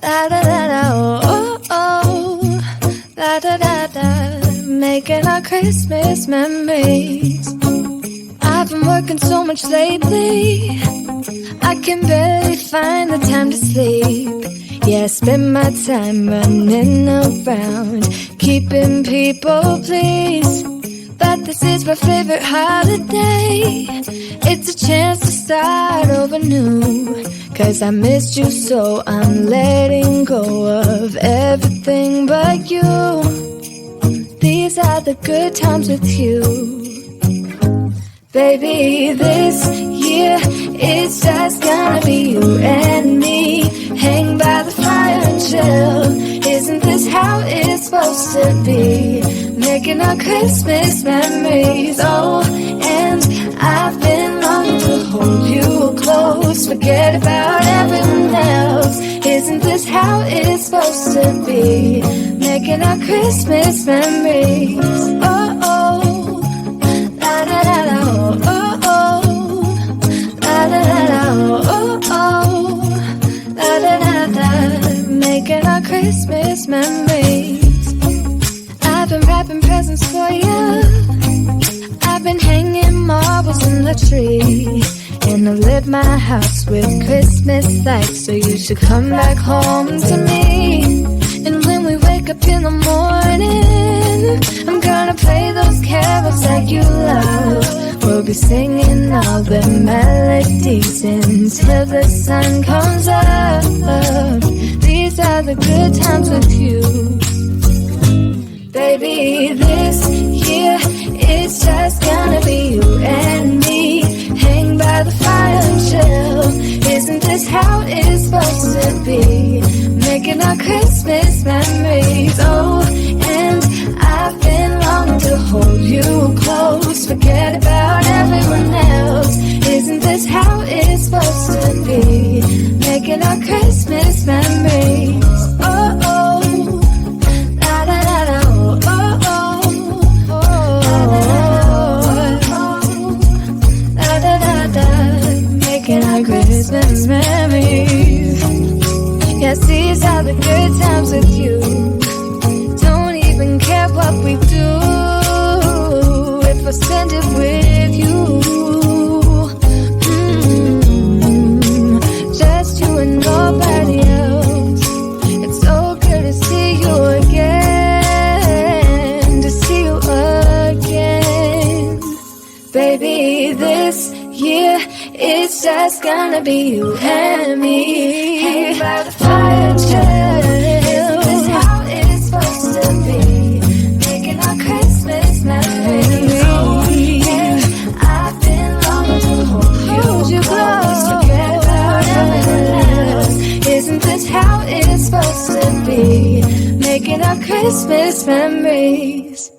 La da da da, oh oh oh. La da da da, making our Christmas memories. I've been working so much lately, I can barely find the time to sleep. Yeah, I spend my time running around, keeping people pleased. But this is my favorite holiday. It's a chance to start over new. 'Cause I missed you, so I'm letting go of everything but you. These are the good times with you. Baby, this year it's just gonna be you and me. Hang by the fire and chill. Isn't this how it's supposed to be? Making our Christmas memories. Oh, and I've been longing to hold you close. Forget about everyone else. Isn't this how it's supposed to be? Making our Christmas memories. Oh, oh. La da da da, oh oh, la da da da, oh oh, la da da da, making our Christmas memories. I've been wrapping presents for you. I've been hanging marbles in the tree, and I've lit my house with Christmas lights. So you should come back home to me. And when we wake up in the morning, I'm gonna play those carols that you love. We'll be singing all the melodies until the sun comes up. These are the good times with you. Baby, this year it's just gonna be you and me. Hang by the fire and chill. Isn't this how it's supposed to be? Making our Christmas memories. Oh, and I've been longing to hold you close. Forget about everyone else. Isn't this how it's supposed to be? Making our Christmas memories. Oh, oh. La da da da, oh, oh, oh. La da da da, making our Christmas memories. Yes, these are the good times with you. Don't even care what we do if I spend it with you. Just you and nobody else. It's so good to see you again, to see you again. Baby, this year it's just gonna be you and me. Hang by the fire and chill. Isn't this how it's supposed to be? Making our Christmas memories. Oh, yeah. I've been longing to hold you close. Forget about everyone else. Isn't this how it's supposed to be? Making our Christmas memories.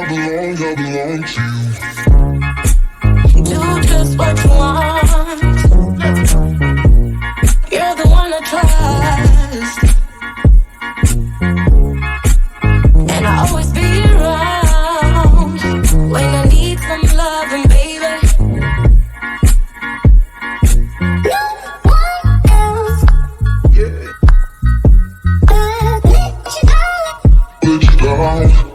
belong to you. Do just what you want. You're the one I trust, and I'll always be around when I need some loving, baby. No one else. Yeah. Let you down.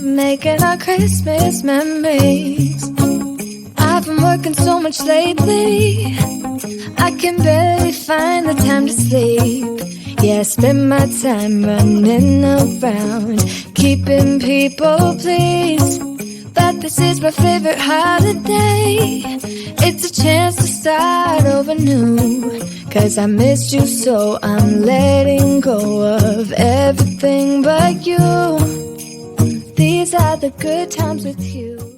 Making our Christmas memories. I've been working so much lately, I can barely find the time to sleep. Yeah, I spend my time running around, keeping people pleased. But this is my favorite holiday. It's a chance to start over new, 'cause I missed you, so I'm letting go of everything but you. These are the good times with you.